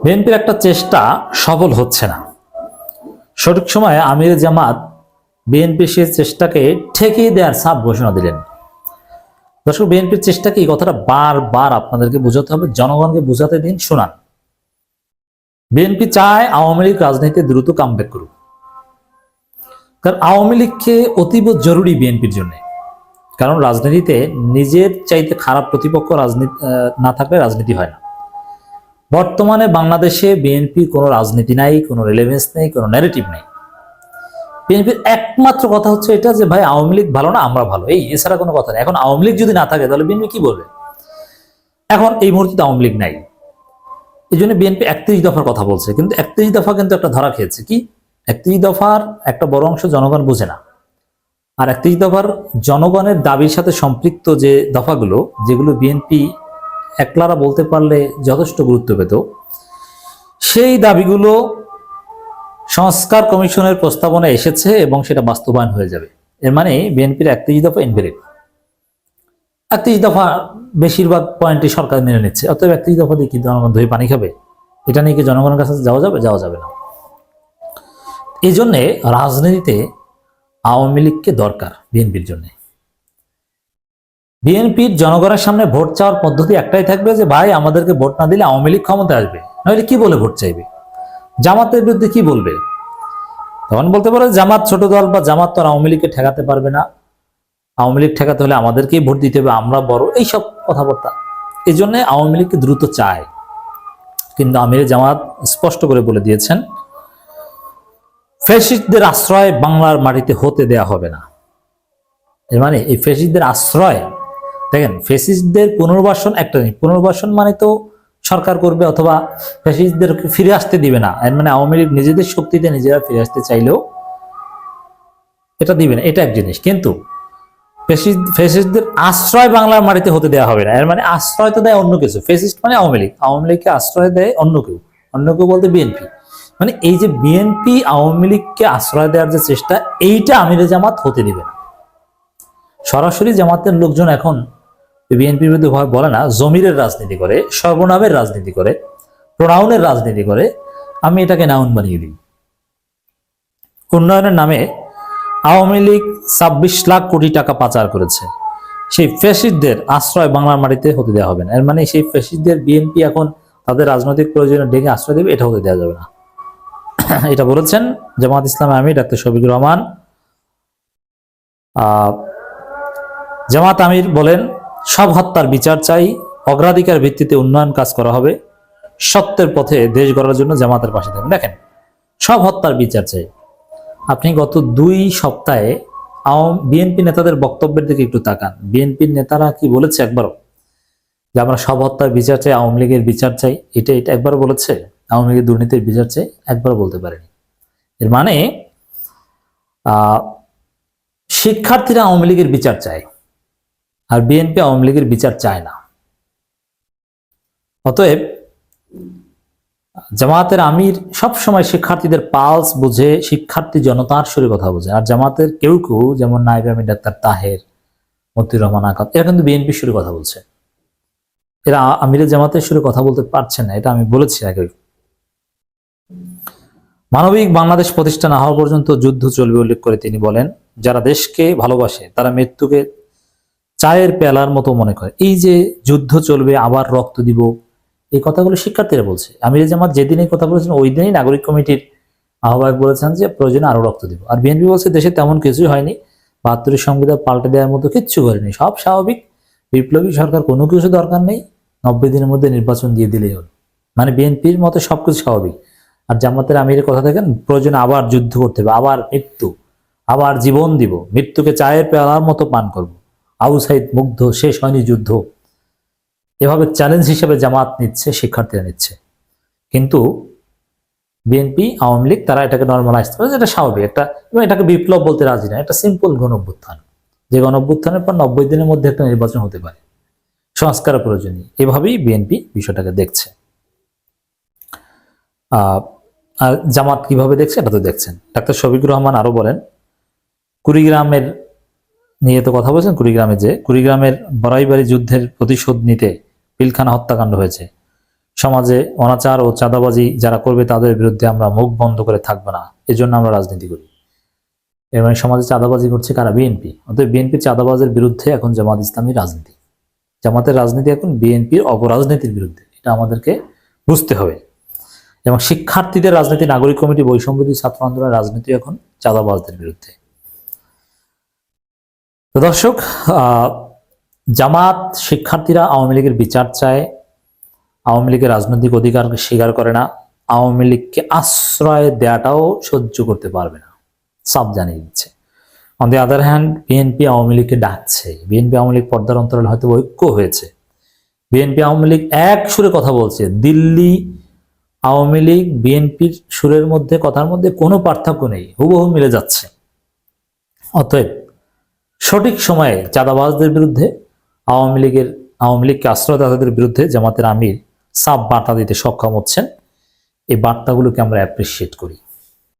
বিএনপির একটা চেষ্টা সফল হচ্ছে না। সঠিক সময়ে আমির জামাত বিএনপি সেই চেষ্টাকে ঠেকিয়ে দেওয়ার ছাপ ঘোষণা দিলেন। দর্শক, বিএনপির চেষ্টা কি, এই কথাটা বারবার আপনাদেরকে বোঝাতে হবে, জনগণকে বোঝাতে দিন, শোনান। বিএনপি চায় আওয়ামী লীগ রাজনীতি দ্রুত কামব্যাক করুক, কারণ আওয়ামী লীগকে অতীব জরুরি বিএনপির জন্য। কারণ রাজনীতিতে নিজের চাইতে খারাপ প্রতিপক্ষ রাজনীতি না থাকলে রাজনীতি হয় না। বর্তমানে বাংলাদেশে বিএনপি কোনো রাজনীতি নাই, কোনো রিলেভেন্স নেই, কোনো ন্যারেটিভ নেই। বিএনপির একমাত্র কথা হচ্ছে এটা যে ভাই আওয়ামী লীগ ভালো না, আমরা ভালো, এই এছাড়া কোনো কথা নেই। এখন আওয়ামী লীগ যদি না থাকে তাহলে বিএনপি কি বলবে? এখন এই মুহূর্তে আওয়ামী লীগ নাই, এই জন্য বিএনপি 31 দফার কথা বলছে, কিন্তু 31 দফা কিন্তু একটা ধরা খেয়েছে। কি 31 দফার একটা বড় অংশ জনগণ বোঝে না। আর 31 দফার জনগণের দাবির সাথে সম্পৃক্ত যে দফাগুলো, যেগুলো বিএনপি একলারা বলতে পারলে যথেষ্ট গুরুত্ব পেত, সেই দাবিগুলো সংস্কার কমিশনের প্রস্তাবনায় এসেছে এবং সেটা বাস্তবায়ন হয়ে যাবে। এর মানে বিএনপির 31 দফা ইনভ্যালিড। 31 দফা বেশিরভাগ পয়েন্টই সরকার মেনে নিচ্ছে, অতএব 31 দফা দিয়ে কি জনগণ দই পানি খাবে? এটা নিয়ে কি জনগণের কাছে যাওয়া যাবে? যাওয়া যাবে না। এই জন্যে রাজনীতিতে আওয়ামী লীগকে দরকার বিএনপির জন্য। বিএনপির জনগণের সামনে ভোট চাওয়ার পদ্ধতি একটাই থাকবে যে ভাই আমাদেরকে ভোট না দিলে আওয়ামী লীগ ক্ষমতায় আসবে, নইলে কি বলে ভোট চাইবে? জামাতের বিরুদ্ধে কি বলবে? তখন বলতে পারে জামাত ছোট দল, বা জামাত তো আওয়ামী লীগকে ঠেকাতে পারবে না, আওয়ামী লীগ ঠেকাতে হলে আমাদেরকেই ভোট দিতে হবে, আমরা বড়, এইসব কথাবার্তা। এই জন্য আওয়ামী লীগকে দ্রুত চায়। কিন্তু আমির জামাত স্পষ্ট করে বলে দিয়েছেন, ফ্যাসিস্টদের আশ্রয় বাংলার মাটিতে হতে দেয়া হবে না। এর মানে এই ফ্যাসিস্টদের আশ্রয়, দেখেন ফ্যাসিস্টদের পুনর্বাসন একটা নেই, পুনর্বাসন মানে তো সরকার করবে অথবা ফ্যাসিস্টদের ফিরে আসতে দিবে না। এর মানে আওয়ামী লীগ নিজেদের শক্তিতে নিজেরা ফিরে আসতে চাইলেও এটা দিবে না, এটা এক জিনিস। কিন্তু ফ্যাসিস্টদের আশ্রয় বাংলার মাটিতে হতে দেওয়া হবে না। এর মানে আশ্রয় তো দেয় অন্য কিছু। ফ্যাসিস্ট মানে আওয়ামী লীগ, আওয়ামী লীগকে আশ্রয় দেয় অন্য কেউ, অন্য কেউ বলতে বিএনপি। মানে এই যে বিএনপি আওয়ামী লীগকে আশ্রয় দেওয়ার যে চেষ্টা, এইটা আমিরে জামাত হতে দিবে না। সরাসরি জামাতের লোকজন এখন বিএনপির বিরুদ্ধে ভয় বলে না, জমিরের রাজনীতি করে, সর্বনামের রাজনীতি করে, প্রোনাউনের রাজনীতি করে। আমি এটাকে নাউন বানিয়ে দিই। উন্নয়নের নামে আওয়ামী লীগ 26 লাখ কোটি টাকা পাচার করেছে, সেই ফ্যাসিস্টদের আশ্রয় বাংলার মাটিতে হতে দেওয়া হবে না। এর মানে সেই ফ্যাসিস্টদের বিএনপি এখন তাদের রাজনৈতিক প্রয়োজনে ডেকে আশ্রয় দেবে, এটা হতে দেওয়া যাবে না। এটা বলেছেন জামাত ইসলামী আমির ডাক্তার শফিকুর রহমান। জামাত আমির বলেন, সব হত্যার বিচার চাই, অগ্রাধিকার ভিত্তিতে উন্নয়ন কাজ করা হবে, সত্যের পথে দেশ গড়ার জন্য জামাতের পাশে থাকবেন। দেখেন, সব হত্যার বিচার চাই। আপনি গত 2 সপ্তাহে বিএনপি নেতাদের বক্তব্যের দিকে একটু তাকান। বিএনপির নেতারা কি বলেছে একবারও যে আমরা সব হত্যার বিচার চাই, আওয়ামী লীগের বিচার চাই? এটা একবারও বলেছে? আওয়ামী লীগের দুর্নীতির বিচার চাই? একবারও বলতে পারেনি। এর মানে শিক্ষার্থীরা আওয়ামী লীগের বিচার চায়, আর বিএনপি আওয়ামী লীগের বিচার চায় না। অতএব জামাতের আমির সবসময় শিক্ষার্থীদের পালস বুঝে, শিক্ষার্থী জনতার সুরে কথা বোঝে। আর জামাতের কেউ কেউ, যেমন নায়েব আমির ডাক্তার তাহের, মতিউর রহমান আকাত, এরা কিন্তু বিএনপির সুরে কথা বলছে। এরা আমিরের জামাতের সুরে কথা বলতে পারছে না, এটা আমি বলেছি আগে। মানবিক বাংলাদেশ প্রতিষ্ঠা না হওয়া পর্যন্ত যুদ্ধ চলবে উল্লেখ করে তিনি বলেন, যারা দেশকে ভালোবাসে তারা মৃত্যুকে চায়ের পেয়ালার মতো মনে করে। এই যে যুদ্ধ চলবে, আবার রক্ত দিব, এই কথাগুলো শিক্ষার্থীরা বলছে। আমির জামাত যেদিন এই কথা বলেছেন, ওই দিনই নাগরিক কমিটির আহ্বায়ক বলেছেন যে প্রয়োজনে আরো রক্ত দিব। আর বিএনপি বলছে দেশে তেমন কিছুই হয়নি, 72 সংবিধান পাল্টে দেওয়ার মতো কিচ্ছু করেনি, সব স্বাভাবিক, বিপ্লবী সরকার, কোনো কিছু দরকার নেই, 90 দিনের মধ্যে নির্বাচন দিয়ে দিলেই হল। মানে বিএনপির মতে সবকিছু স্বাভাবিক। আর জামাতের আমিরের কথা দেখেন, প্রয়োজনে আবার যুদ্ধ করতে হবে, আবার মৃত্যু, আবার জীবন দিব, মৃত্যুকে চায়ের পেয়ালার মতো পান করব। আবু সাইদ মুগ্ধ, শেষ হয়নি যুদ্ধ, এভাবে চ্যালেঞ্জ হিসেবে জামাত নিচ্ছে, শিক্ষার্থীরা নিচ্ছে। কিন্তু বিএনপি আওয়ামী লীগ তারা এটাকে নর্মালাইজ করে, যেটা স্বাভাবিক একটা, এবং এটাকে বিপ্লব বলতে রাজি না। একটা সিম্পল গণ অভ্যুত্থান, যে গণ অভ্যুত্থানের পর 90 দিনের মধ্যে একটা নির্বাচন হতে পারে, সংস্কারের প্রয়োজনীয়। এভাবেই বিএনপি বিষয়টাকে দেখছে। আর জামাত কিভাবে দেখছে এটা তো দেখছেন। ডাক্তার শফিকুর রহমান আরো বলেন, কুড়িগ্রামের নিয়ে তো কথা বলছেন, কুড়িগ্রামের বড়াইবাড়ি যুদ্ধের প্রতিশোধ নিতে পিলখানা হত্যাকাণ্ড হয়েছে, সমাজে অনাচার ও চাঁদাবাজি যারা করবে তাদের বিরুদ্ধে আমরা মুখ বন্ধ করে থাকবো না, এজন্য আমরা রাজনীতি করি। এর মানে সমাজে চাঁদাবাজি করছে কারা? বিএনপি। অতএব বিএনপি চাঁদাবাজের বিরুদ্ধে এখন জামাত ইসলামী রাজনীতি, জামাতের রাজনীতি এখন বিএনপির অপরাজনীতির বিরুদ্ধে, এটা আমাদেরকে বুঝতে হবে। এবং শিক্ষার্থীদের রাজনীতি, নাগরিক কমিটি, বৈষম্যবিরোধী ছাত্র আন্দোলনের রাজনীতি এখন চাঁদাবাজদের বিরুদ্ধে। তো দর্শক, জামাত শিক্ষার্থীরা আওয়ামী লীগের বিচার চায়, আওয়ামী লীগের রাজনৈতিক অধিকারকে স্বীকার করে না, আওয়ামী লীগকে আশ্রয় দেওয়াটাও সহ্য করতে পারবে না, সাফ জানিয়ে দিচ্ছে। On the other hand BNP Awami লীগকে ডাকছে, বিএনপি আওয়ামী লীগ পর্দার অন্তরালে হয়তো ঐক্য হয়েছে, বিএনপি আওয়ামী লীগ এক সুরে কথা বলছে। দিল্লি আওয়ামী লীগ বিএনপির সুরের মধ্যে, কথার মধ্যে কোনো পার্থক্য নেই, হুবহু মিলে যাচ্ছে। অতএব সঠিক সময়ে চাঁদাবাজদের বিরুদ্ধে, আওয়ামী লীগকে আশ্রয়দাতাদের বিরুদ্ধে জামাতের আমির সাফ বার্তা দিতে সক্ষম হচ্ছেন। এই বার্তাগুলোকে আমরা অ্যাপ্রিসিয়েট করি।